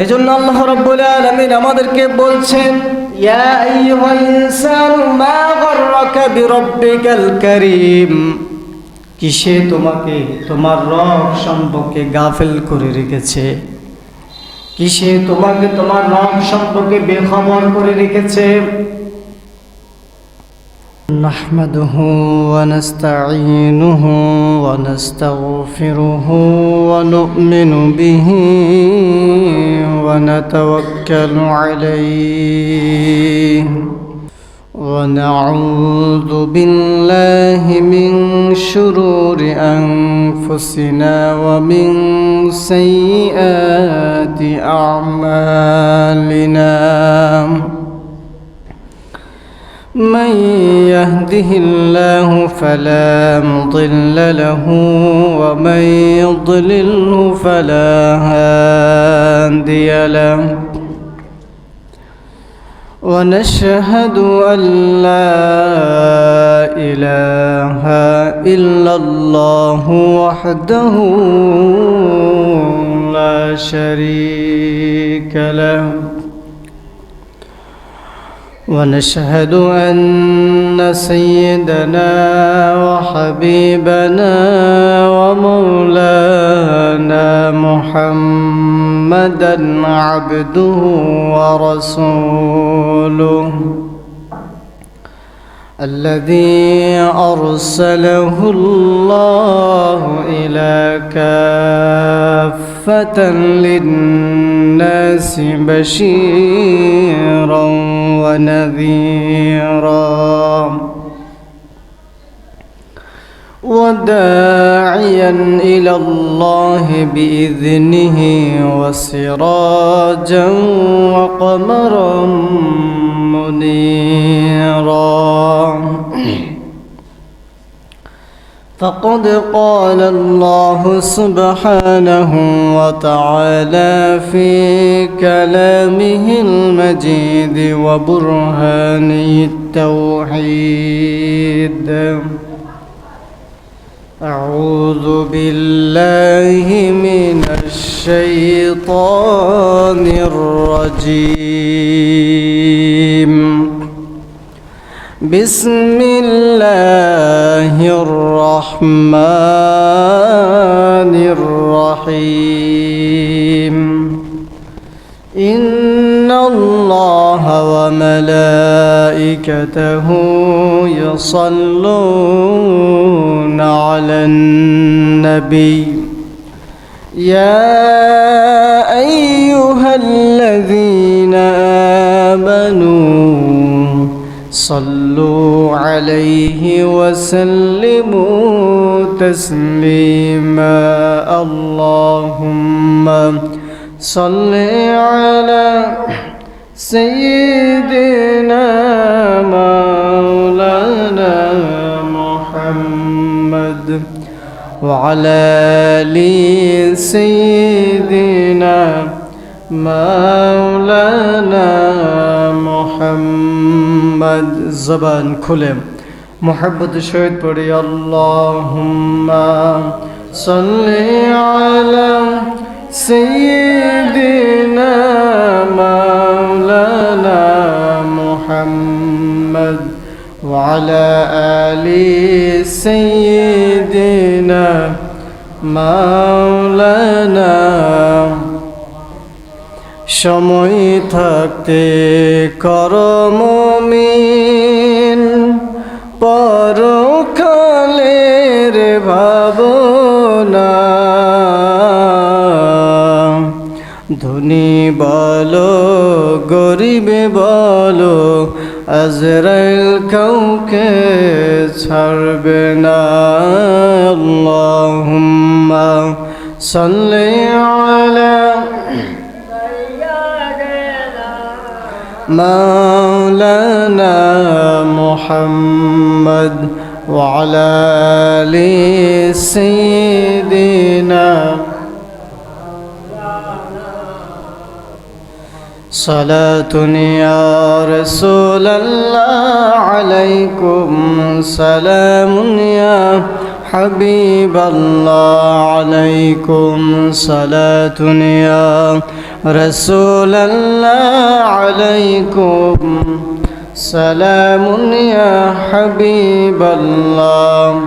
এজন্য আল্লাহ রাব্বুল আলামিন আমাদেরকে বলছেন, ইয়া আইয়ুহাল ইনসানু মা গাররাকা বিরাব্বিকাল কারীম। কিসে তোমাকে তোমার রব সম্পর্কে গাফিল করে রেখেছে? কিসে তোমাকে তোমার রব সম্পর্কে বেখবর করে রেখেছে? নাহমাদুহু ওয়া নাস্তাঈনুহু ওয়া নাস্তাগফিরুহু ওয়া নু'মিনু বিহি ওয়া নাতাওয়াক্কালু আলাইহি ওয়া নাউযু বিল্লাহি মিন শুরুরি আনফুসিনা ওয়া মিন সাইয়্যাতি আ'মালিনা। من يهده الله فلا مضل له ومن يضلله فلا هادي له ونشهد أن لا إله إلا الله وحده لا شريك له ونشهد أن سيدنا وحبيبنا ومولانا محمدا عبده ورسوله الذي أرسله الله إلى كافة للناس بشيرا ونذيرا وداعيا إلى الله بإذنه وسراجا وقمرا منيرا. فقد قال الله سبحانه وتعالى في كلامه المجيد وبرهانه التوحيد: أعوذ بالله من الشيطان الرجيم. بسم الله الرحمن الرحيم. إن الله وملائكته يصلون على النبي يا أيها الذين آمنوا صلوا عليه وسلموا تسليما. اللهم صل على سيدنا مولانا محمد وعلى آل سيدنا مولانا محمد. জবান খুলে মোহাব্বত শহীদ পড়ি আল্লাহুম্মা সাল্লি আলা سيدنا مولانا محمد وعلى آل سيدنا مولانا. সময় থাকতে কর মুমিন পরকালের ভাবনা। ধনী বলো গরিবে বলো আজরাইল কাউকে ছাড়বে না। আল্লাহুম্মা সাল্লি আলা مولانا محمد وعلى آل سيدنا. صلاة يا رسول الله عليكم سلام يا حبيب الله عليكم صلاة يا رسول الله عليكم سلام يا حبيب الله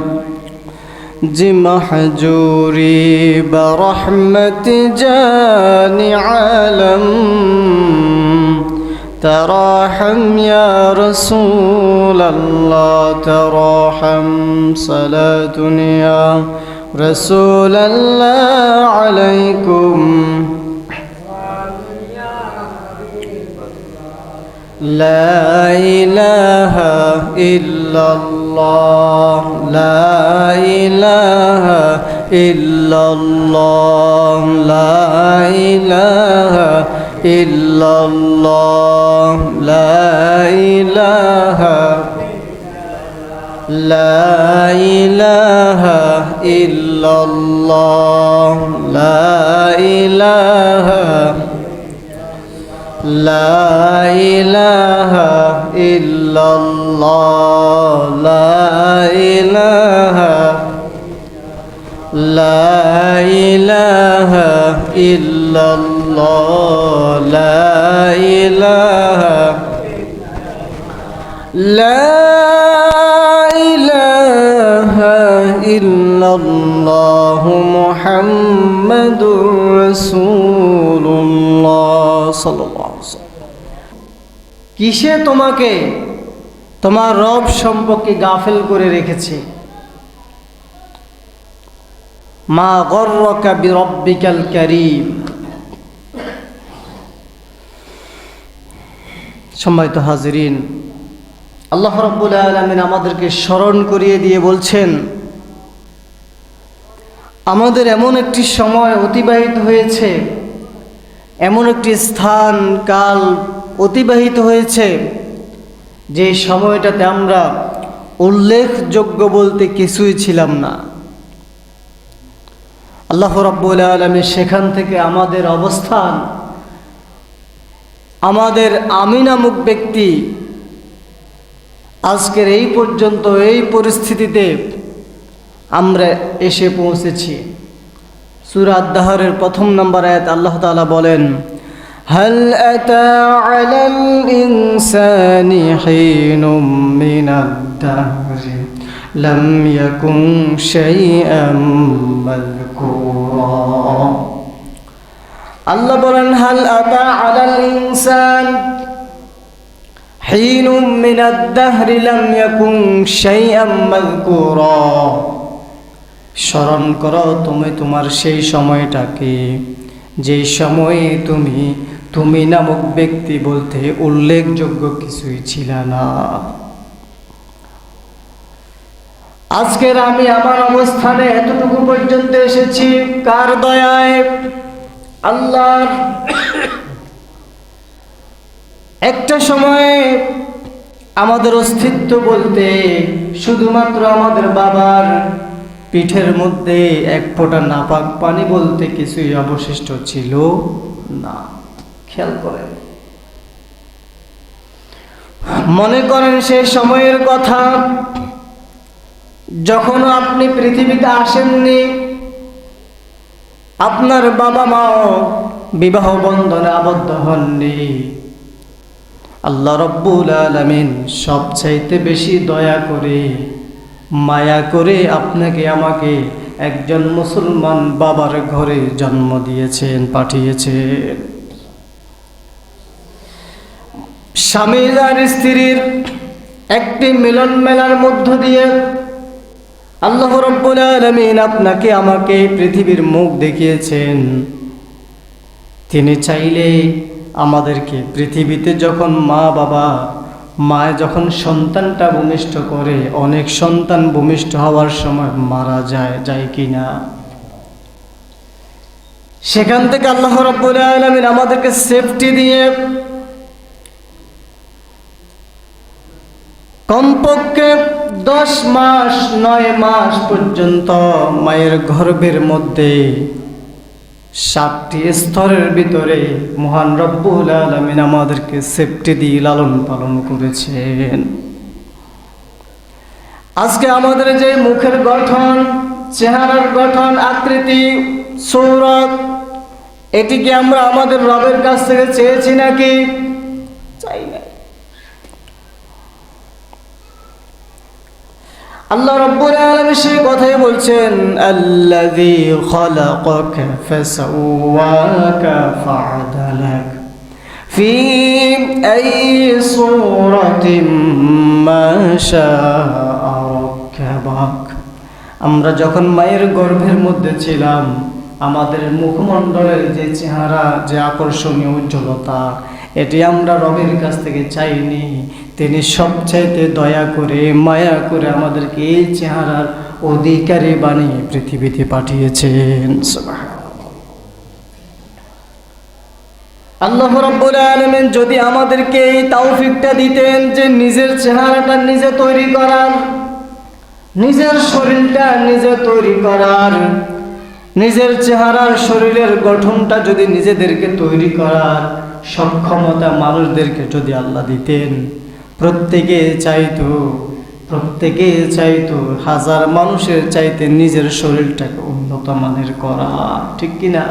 جي محجوري برحمة جاني عالم تراحم يا رسول الله تراحم صلاة يا رسول الله عليكم لا إله إلا الله لا إله إلا الله لا إله إلا الله لا إله لا إله إلا الله لا إله لا إله إلا الله لا إله لا إله إلا الله لا إله لا إله إلا الله محمد رسول الله صلى الله عليه وسلم কিসে তোমাকে তোমার রব সম্পর্কে গাফেল করে রেখেছে মা গররাকা বিরব্বিকাল কারীম সম্মানিত হাজিরিন আল্লাহ রাব্বুল আলামিন আমাদেরকে স্মরণ করিয়ে দিয়ে বলছেন আমাদের এমন একটি সময় অতিবাহিত হয়েছে এমন একটি স্থান কাল অতিবাহিত হয়েছে যে সময়টাতে আমরা উল্লেখযোগ্য বলতে কিছুই ছিলাম না আল্লাহ রাব্বুল আলামিন সেখান থেকে আমাদের অবস্থান আমাদের আমি নামক ব্যক্তি আজকের এই পর্যন্ত এই পরিস্থিতিতে আমরা এসে পৌঁছেছি সূরা আদ-দাহরের প্রথম নম্বর আয়াত আল্লাহ তাআলা বলেন হাল আতা আলাল ইনসানি হিনুম মিনাদ দাহরি লাম ইয়াকুন শাইআম মাযকুরা আল্লাহ বলেন হাল আতা আলাল ইনসান হিনুম মিনাদ দাহরি লাম ইয়াকুন শাইআম মাযকুরা স্মরণ করো তুমি তোমার সেই সময়টাকে যে সময়ে তুমি নামক ব্যক্তি বলতে উল্লেখযোগ্য কিছুই ছিল না আজকের আমি আমার অবস্থানে এতটুকু পর্যন্ত এসেছি কার দয়ায় আল্লাহর একটা সময়ে আমাদের অস্তিত্ব বলতে শুধুমাত্র আমাদের বাবার পিঠের মধ্যে এক ফোঁটা নাপাক পানি বলতে কিছুই অবশিষ্ট ছিল না খেয়াল করেন মনে করেন সেই সময়ের কথা যখন আপনি পৃথিবীতে আসেননি আপনার বাবা মাও বিবাহ বন্ধনে আবদ্ধ হননি আল্লাহ রাব্বুল আলামিন সবচাইতে বেশি দয়া করে মায়া করে আপনাকে আমাকে একজন মুসলমান বাবার ঘরে জন্ম দিয়েছেন পাঠিয়েছেন স্বামী আর স্ত্রীর একটি মিলন মেলার মধ্য দিয়ে আল্লাহ রাব্বুল আলামিন আপনাকে আমাকে পৃথিবীর মুখ দেখিয়েছেন তিনি চাইলে আমাদেরকে পৃথিবীতে যখন মা যখন সন্তানটা ভূমিষ্ঠ করে অনেক সন্তান ভূমিষ্ঠ হওয়ার সময় মারা যায় কিনা সেখান থেকে আল্লাহ রাব্বুল আলামিন আমাদেরকে সেফটি দিয়ে কমপক্ষে 10 মাস 9 মাস পর্যন্ত মায়ের গর্ভের মধ্যে 7টি স্তরের ভিতরে মহান রব্বুল আলামিন আমাদেরকে সেফটি দিয়ে লালন পালন করেছেন আজকে আমাদের যে মুখের গঠন চেহারার গঠন আকৃতি সূরত এটি কি আমরা আমাদের রবের কাছ থেকে চেয়েছি নাকি? চাই না। আল্লাহ রাব্বুল আলামিন সেই কথাই বলছেন, আল্লাযী খালাকাকা ফাসাওয়াকা ফাআদালাক ফি আইয়ি সূরাতিন মা শাআ রাক্কাবাক। আমরা যখন মায়ের গর্ভের মধ্যে ছিলাম, আমাদের মুখমণ্ডলের যে চেহারা, যে আকর্ষণীয় উজ্জ্বলতা, এটি আমরা রবের কাছ থেকে চাইনি। তিনি সবচাইতে দয়া করে, মায়া করে আমাদেরকে এই চেহারার অধিকারী বানিয়ে পৃথিবীতে পাঠিয়েছেন। আল্লাহ রাব্বুল আলামিন যদি আমাদেরকে এই তৌফিকটা দিতেন যে নিজের চেহারাটা নিজে তৈরি করার, নিজের শরীরটা নিজে তৈরি করার, নিজের চেহারার শরীরের গঠনটা যদি নিজেদেরকে তৈরি করার সক্ষমতা মানুষদেরকে যদি আল্লাহ দিতেন, প্রত্যেকে চাইতো হাজার মানুষের চাইতে নিজের শরীরটাকে উন্নত মানের করা, ঠিক কিনা?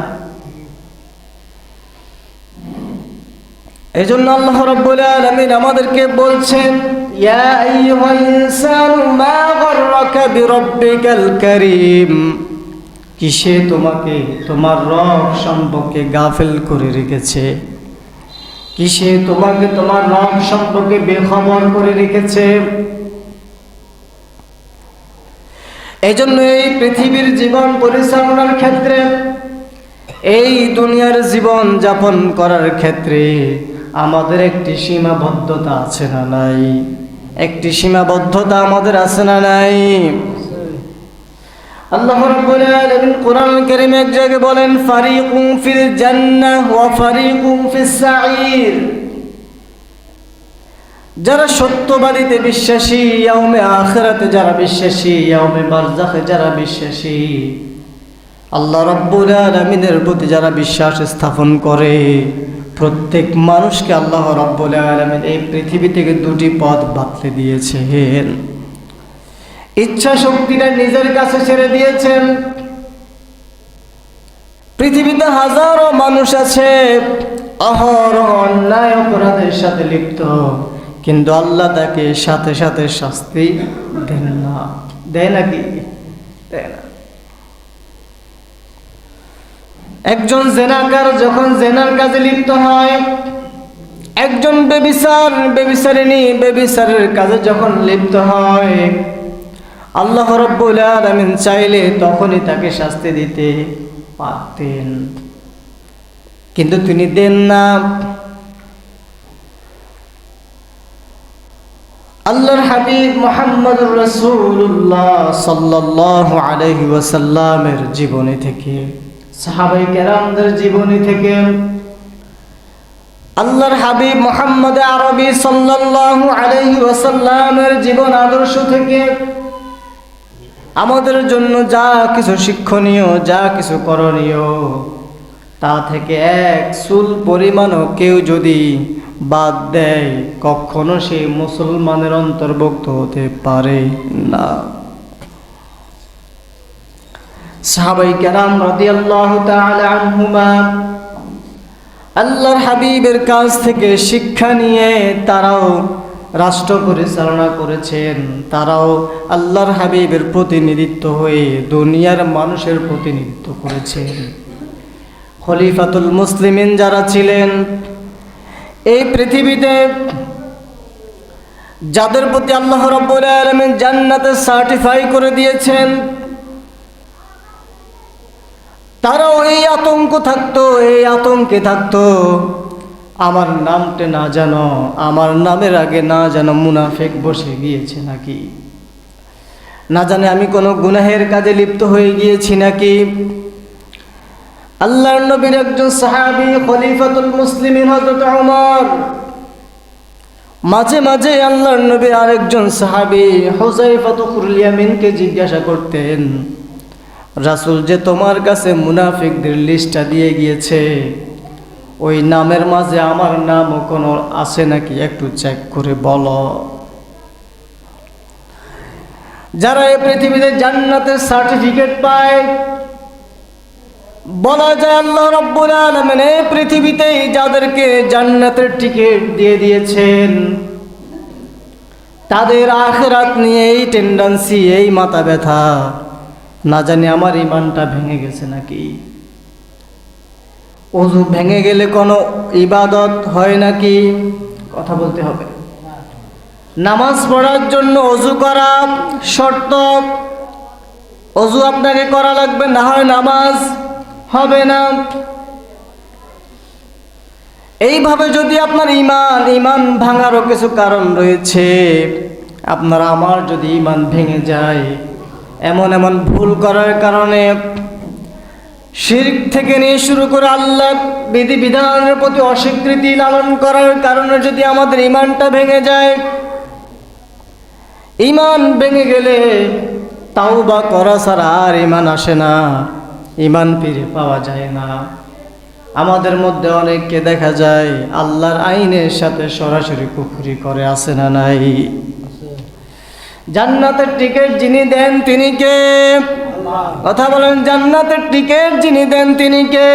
এই জন্য আল্লাহ রাব্বুল আলামিন আমাদেরকে বলছেন, ইয়া আইয়ুহাল ইনসানু মা গাররাকা বিরাব্বিকাল কারীম। কিসে তোমাকে তোমার রব সম্পর্কে গাফিল করে রেখেছে? কিসে তোমাকে তোমার রব সম্পর্কে বেখবর করে রেখেছে? এই জন্য এই পৃথিবীর জীবন পরিচালনার ক্ষেত্রে, এই দুনিয়ার জীবন যাপন করার ক্ষেত্রে আমাদের একটি সীমাবদ্ধতা আছে না নাই? একটি সীমাবদ্ধতা আমাদের আছে না নাই? আল্লাহ রাব্বুল আলামিন কোরআন কারীমে এক জায়গায় বলেন, ফারিকুম ফিল জান্নাহ ওয়া ফারিকুম ফিস সাঈর। যারা সত্যবাদীতে বিশ্বাসী, ইয়াউমে আখিরাতে যারা বিশ্বাসী, ইয়াউমে বারযাখে যারা বিশ্বাসী, আল্লাহ রাব্বুল আলামিনের প্রতি যারা বিশ্বাস স্থাপন করে, প্রত্যেক মানুষকে আল্লাহ রাব্বুল আলামিন এই পৃথিবী থেকে দুটি পথ বাতলে দিয়েছেন। ইচ্ছা শক্তিটা নিজের কাছে ছেড়ে দিয়েছেন। পৃথিবীতে হাজারো মানুষ আছে অহরহ অন্যায় অপরাধের সাথে লিপ্ত, কিন্তু আল্লাহ তাকে সাথে সাথে শাস্তি দেন না। দেয় নাকি? দেয় না। একজন জেনাকার যখন জেনার কাজে লিপ্ত হয়, একজন বেবিচারিণী বেবিচারের কাজে যখন লিপ্ত হয়, আল্লাহ রাব্বুল আলামিন চাইলে তখনই তাকে শাস্তি দিতে পারতেন, কিন্তু তিনি দেন না। আল্লাহর হাবিব মুহাম্মদুর রাসূলুল্লাহ সাল্লাল্লাহু আলাইহি ওয়াসাল্লামের জীবনী থেকে, সাহাবায়ে কেরামদের জীবনী থেকে, আল্লাহর হাবিব মুহাম্মদ আরবি সাল্লাল্লাহু আলাইহি ওয়াসাল্লামের জীবন আদর্শ থেকে আমাদের জন্য যা কিছু শিক্ষণীয়, যা কিছু করণীয়, তা থেকে এক চুল পরিমাণও কেউ যদি বাদ দেয়, কখনো সে মুসলমানের অন্তর্ভুক্ত হতে পারে না। সাহাবায়ে কেরাম রাদিয়াল্লাহু তাআলা আনহুমা আল্লাহর হাবিবের কাছ থেকে শিক্ষা নিয়ে তারাও রাষ্ট্র পরিচালনা করেছেন। তারাও আল্লাহর হাবিবের প্রতিনিধিত্ব হয়ে দুনিয়ার মানুষের প্রতিনিধিত্ব করেছেন। খলিফাতুল মুসলিমিন যারা ছিলেন, এই পৃথিবীতে যাদের প্রতি আল্লাহ রাব্বুল আলামিন জান্নাতে সার্টিফাই করে দিয়েছেন, তারাও এই আতঙ্কে থাকতো, আমার নামটা না জানো, আমার নামের আগে না জানো মুনাফিক বসে গিয়েছে নাকি, না জানে আমি কোনো গুনাহের কাজে লিপ্ত হয়ে গিয়েছি নাকি। আল্লাহর নবীর একজন সাহাবী খলিফাতুল মুসলিমিন হযরত ওমর মাঝে মাঝে আল্লাহর নবীর আরেকজন সাহাবী হুযায়ফাতুল ইয়ামিনকে জিজ্ঞাসা করতেন, রাসূল যে তোমার কাছে মুনাফিকদের লিস্টটা দিয়ে গিয়েছে, ওই নামের মাঝে আমার নামও কোনো আছে নাকি একটু চেক করে বলো। যারা এই পৃথিবীতে জান্নাতের সার্টিফিকেট পায়, বলা যায় আল্লাহ রাব্বুল আলামিন এই পৃথিবীতেই যাদেরকে জান্নাতের টিকিট দিয়ে দিয়েছেন, তাদের আখিরাত নিয়ে এই টেন্ডেন্সি, এই মাথা ব্যথা, না জানি আমার ইমানটা ভেঙে গেছে নাকি, ওযু ভেঙে গেলে কোনো ইবাদত হয় নাকি, কথা বলতে হবে। নামাজ পড়ার জন্য ওযু করা শর্ত, ওযু আপনাকে করা লাগবে, না হয় নামাজ হবে না। এইভাবে যদি আপনার ইমান ভাঙারও কিছু কারণ রয়েছে, আপনার আমার যদি ইমান ভেঙে যায় এমন ভুল করার কারণে, শিরক থেকে নিয়ে শুরু করে আল্লাহ বিধিবিধানের প্রতি অস্বীকৃতি লালন করার কারণে যদি আমাদের ইমানটা ভেঙে যায়, ইমান ভেঙে গেলে তাওবা করা ছাড়া আর ইমান আসে না, ইমান ফিরে পাওয়া যায় না। আমাদের মধ্যে অনেককে দেখা যায় আল্লাহর আইনের সাথে সরাসরি কুফরি করে, আছে না নাই? জান্নাতের টিকিট যিনি দেন তিনি কে? কথা বলেন, জান্নাতের টিকিট যিনি দেন তিনি কে?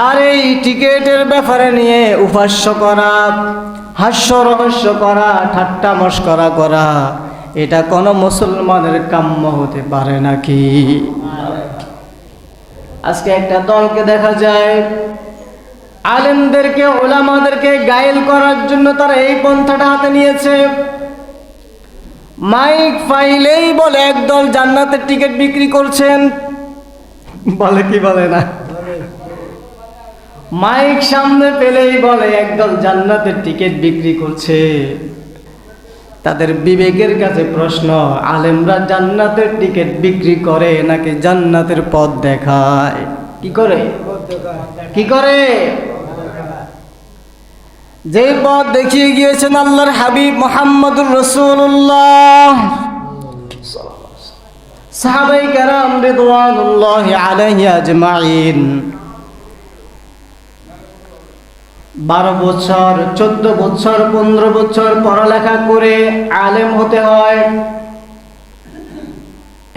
আর এই টিকিটের ব্যাপারে নিয়ে উপাস্য করা, হাস্য রহস্য করা, ঠাট্টা মশকরা করা, এটা কোনো মুসলমানের কাম্য হতে পারে নাকি? আজকে একটা দলকে দেখা যায় আলেমদেরকে, ওলামাদেরকে গায়েল করার জন্য তারা এই পন্থাটা হাতে নিয়েছে। মাইক ফাইলেই বলে একদল জান্নাতের টিকিট বিক্রি করছেন, বলে কি বলে না? মাইক সামনে পেলেই বলে একদল জান্নাতের টিকিট বিক্রি করছে। তাদের বিবেকের কাছে প্রশ্ন, আলেমরা জান্নাতের টিকিট বিক্রি করে নাকি জান্নাতের পথ দেখায়? কি করে? কি করে? যে পথ দেখিয়ে গিয়েছেন আল্লাহর হাবিব মুহাম্মদুর রাসূলুল্লাহ, সাহাবায়ে কেরাম রিদওয়ানুল্লাহি আলাইহিম আজমাইন। 12 বছর, 14 বছর, 15 বছর পড়ালেখা করে আলেম হতে হয়।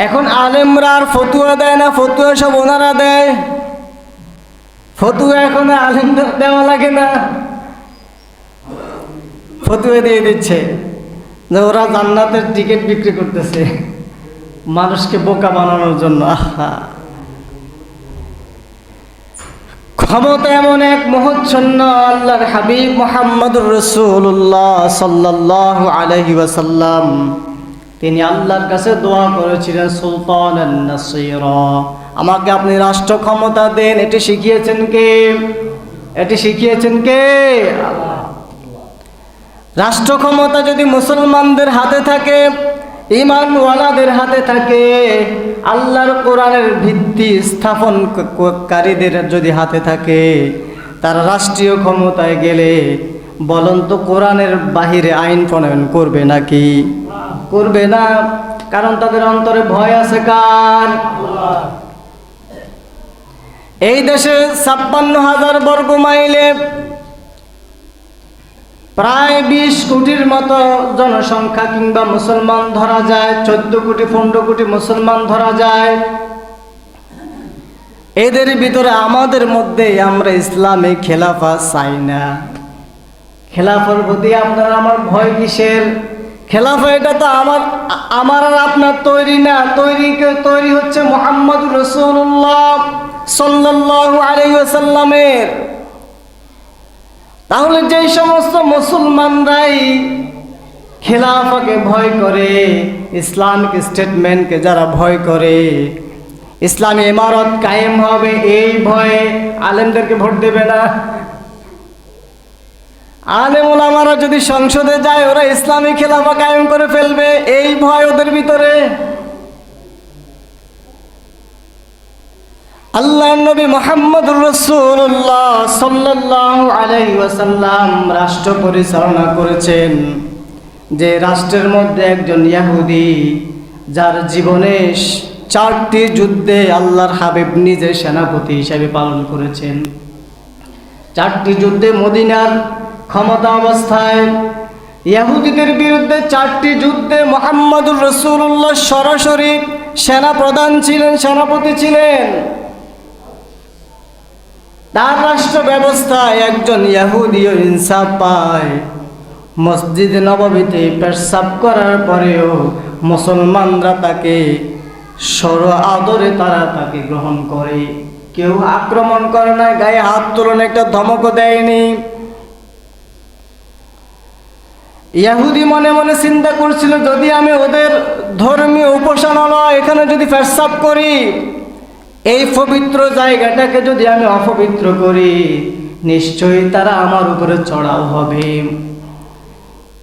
এখন আলেমরা আর ফতুয়া দেয় না, ফতুয়া সব ওনারা দেয়। ফতুয়া এখন আলেমদের দেওয়া লাগে না, ফতুয়া দিয়ে দিচ্ছে যে ওরা জান্নাতের টিকিট বিক্রি করতেছে মানুষকে বোকা বানানোর জন্য। আহা, ক্ষমতা এমন এক মোহচ্ছন্ন আল্লাহর হাবিব মুহাম্মদুর রাসূলুল্লাহ সাল্লাল্লাহু আলাইহি ওয়াসাল্লাম, তিনি আল্লাহর কাছে দোয়া করেছিলেন, সুলতানান নাসীরা, আমাকে আপনি রাষ্ট্র ক্ষমতা দেন। এটি শিখিয়েছেন কে? এটি শিখিয়েছেন কে? রাষ্ট্র ক্ষমতা যদি মুসলমানদের হাতে থাকে, ঈমানওয়ালাদের হাতে থাকে, আল্লাহর কোরআনের ভিত্তি স্থাপনকারীদের যদি হাতে থাকে, তারা রাষ্ট্রীয় ক্ষমতায় গেলে বলুন তো কোরআনের বাহিরে আইন প্রণয়ন করবে নাকি? করবে না, কারণ তাদের অন্তরে ভয় আছে কার? এই দেশে 56,000 বর্গ মাইলে প্রায় 20 কোটির মতো জনসংখ্যা কিংবা মুসলমান ধরা যায়, 14 কোটি 15 কোটি মুসলমান ধরা যায়। এদের ভিতরে আমাদের মধ্যে আমরা ইসলামে খেলাফা চাই না। খেলাফার প্রতি আপনার আমার ভয় কিসের? খেলাফা এটা তো আমার আর আপনার তৈরি না, তৈরি হচ্ছে মুহাম্মদুর রাসূলুল্লাহ সাল্লাল্লাহু আলাইহি ওয়াসাল্লামের। তাহলে যে সমস্ত মুসলমানরাই খেলাফাকে ভয় করে, ইসলামিক স্টেটমেন্টকে যারা ভয় করে, ইসলামী ইমারত কায়েম হবে এই ভয়ে আলেমদেরকে ভোট দেবে না। আলেম ওলামারা যদি সংসদে যায়, ওরা ইসলামী খেলাফা কায়েম করে ফেলবে, এই ভয় ওদের ভিতরে। আল্লাহর নবী মুহাম্মদুর রাসূলুল্লাহ সাল্লাল্লাহু আলাইহি ওয়াসাল্লাম রাষ্ট্র পরিচালনা করেছেন, যে রাষ্ট্রের মধ্যে একজন ইহুদি, যার জীবনে 4টি যুদ্ধে আল্লাহর হাবিব নিজে সেনাপতি হিসেবে পালন করেছেন। 4টি যুদ্ধে মদিনার ক্ষমতা অবস্থায় ইহুদিদের বিরুদ্ধে 4টি যুদ্ধে মুহাম্মদুর রাসূলুল্লাহ সরাসরি সেনা প্রধান ছিলেন, সেনাপতি ছিলেন। তার রাষ্ট্র ব্যবস্থায় একজন ইহুদিও ইনসাফ পায়। মসজিদে নববীতে পেশাব করার পরেও মুসলমানরা তাকে সর আদরে তারা তাকে গ্রহণ করে। কেউ আক্রমণ করে না, গায়ে হাত তুলন, একটা ধমকও দেয়নি। ইহুদি মনে মনে চিন্তা করছিল, যদি আমি ওদের ধর্মীয় উপাসনালয় এখানে যদি পেশাব করি, এই পবিত্র জায়গাটাকে যদি আমি অপবিত্র করি, নিশ্চয়ই তারা আমার উপরে চড়াও হবে।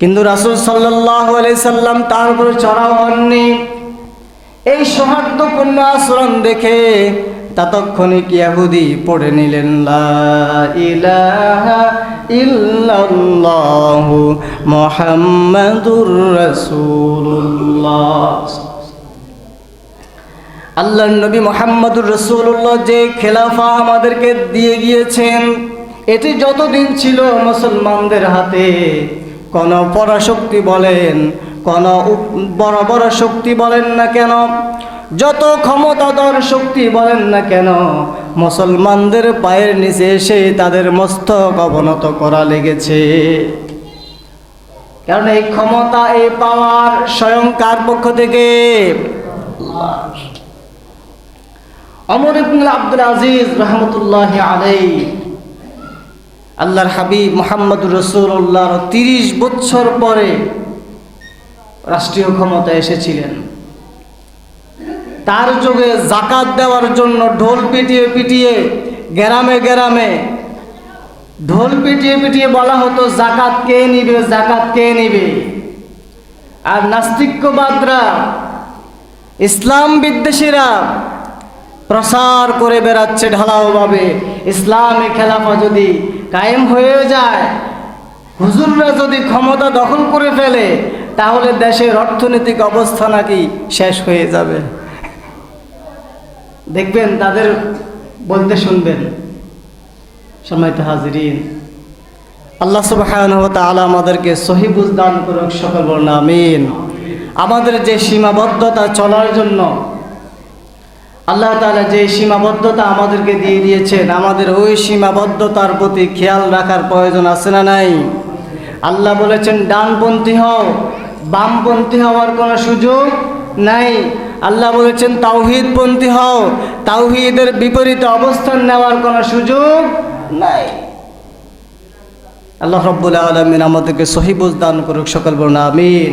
কিন্তু রাসূল সাল্লাল্লাহু আলাইহি সাল্লাম তার উপরে চড়াও হননি। এই সৌহার্দ্যপূর্ণ আচরণ দেখে ততক্ষণিক ইহুদি পড়ে নিলেন, লা ইলাহা ইল্লাল্লাহু মুহাম্মাদুর রাসূলুল্লাহ। আল্লাহর নবী মুহাম্মদুর রাসূলুল্লাহ যে খেলাফা আমাদেরকে দিয়ে গিয়েছেন, এটি যতদিন ছিল মুসলমানদের হাতে, কোন পরাশক্তি বলেন, কোন বড় বড় শক্তি বলেন না কেন, যত ক্ষমতাধর শক্তি বলেন না কেন, মুসলমানদের পায়ের নিচে এসে তাদের মস্তক অবনত করা লেগেছে। কারণ এই ক্ষমতা, এই পাওয়ার স্বয়ং কার পক্ষ থেকে? ওমর ইবনে আব্দুল আজিজ রাহমাতুল্লাহি আলাইহি আল্লাহর হাবিব মুহাম্মদুর রাসূলুল্লাহর 30 বছর পরে রাষ্ট্রীয় ক্ষমতা এসেছিলেন। তার যুগে যাকাত দেওয়ার জন্য ঢোল পিটিয়ে পিটিয়ে গ্রামে গ্রামে ঢোল পিটিয়ে পিটিয়ে বলা হতো, যাকাত কে নিবে, যাকাত কে নিবে। আর নাস্তিক্যবাদরা, ইসলাম বিদ্বেষীরা প্রসার করে বেড়াচ্ছে ঢালাওভাবে, ইসলামী খেলাফা যদি কায়েম হয়ে যায়, হুজুররা যদি ক্ষমতা দখল করে ফেলে, তাহলে দেশের অর্থনৈতিক অবস্থা নাকি শেষ হয়ে যাবে। দেখবেন তাদের বলতে শুনবেন। সম্মানিত হাজিরিন, আল্লাহ সুবহানাহু ওয়া তাআলা আমাদেরকে সহি বুঝ দান করুক, সকল বলুন আমিন। আমাদের যে সীমাবদ্ধতা চলার জন্য আল্লাহ তাআলা যে সীমাবদ্ধতা আমাদেরকে দিয়ে দিয়েছেন, আমাদের ওই সীমাবদ্ধতার প্রতি খেয়াল রাখার প্রয়োজন আছে না নাই? আল্লাহ বলেছেন ডানপন্থী হও, বামপন্থী হওয়ার কোনো সুযোগ নাই। আল্লাহ বলেছেন তাওহীদপন্থী হও, তাওহীদের বিপরীতে অবস্থান নেওয়ার কোনো সুযোগ নাই। আল্লাহ রাব্বুল আলামিন আমাদেরকে সহি বুঝ দান করুক, সকল বলুন আমিন।